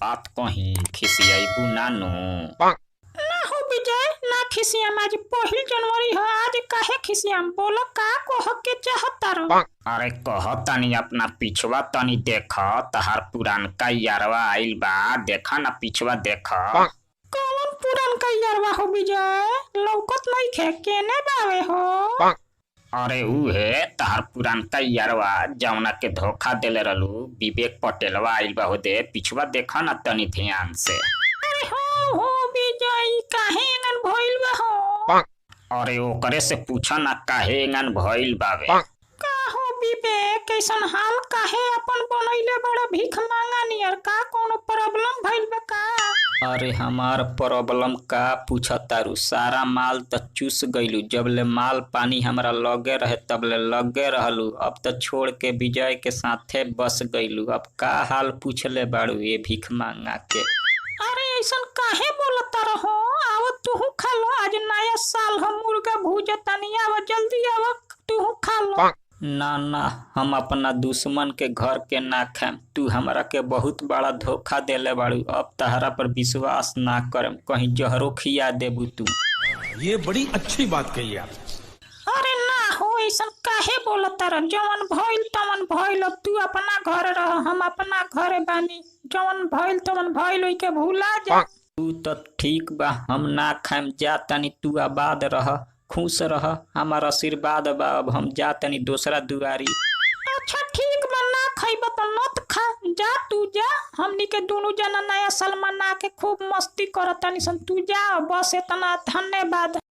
बात कही खिसियाबू नानू। ना हो विजय, ना खिसियम। आज 1 जनवरी है, आज काहे खिसियम? बोलो का कह के चाहता रहो? अरे कह तनी अपना पिछवा तनी देख, तहार पुरानका यारवा आइल बा, देखा ना पिछवा देख। कौन पुरान का यारवा हो विजय? लौकत नहीं खे, केने बावे हो? अरे उहे तहार पुरानका यारवा जौना के धोखा देले रहलू, विवेक पटेलवा आइल बा, हो दे पिछवा देखा ना तनी ध्यान से। अरे हो विजय, काहे एंगन भइल बा हो? अरे ओकरे से पूछा ना काहे एंगन भइल बावे। का हो विवेक, कैसन हाल? काहे अपन बनैले बड़ा भीख मांगा नियर? का कोनो प्रॉब्लम भइल बा का? अरे हमार प्रॉब्लम का पूछा तारू, सारा माल त चूस गईलू। जबले माल पानी हमरा लगे रहे तबले लगे रहलू, अब त छोड़ के विजय के साथे बस गईलू। अब का हाल पूछले बाड़ू ये भीख मांगा के? अरे ऐसन काहे बोलता रहो? आव तू खा लो, आज नया साल हम मुर्गा भूजा तनी, आव जल्दी आव तू खा लो। ना ना, हम अपना दुश्मन के घर के ना खाएम। तू हमरा के बहुत बड़ा धोखा देले बाड़ू, अब तहरा पर विश्वास ना करम, कहीं जहरो खिया देबू तू। ये बड़ी अच्छी बात कही आप। अरे ना हो, ऐसन काहे बोलता रह? जवन भइल तवन भइल, अब तू अपना घर रह, हम अपना घरे बानी। जवन भइल तवन भइल, ओई के भूला जा। तू तो ठीक बा, हम ना खाएम, जा तनी तू आबाद रह, खुश रह, हमार आशीर्वाद बा। अब हम जा तनी दूसरा दुआरी। अच्छा ठीक बा, ना खइब तो मत खा, जा तू जा। हमनी के दोनों जना नया साल मना के खूब मस्ती करतानी सन, तू जा बस, इतना धन्यवाद।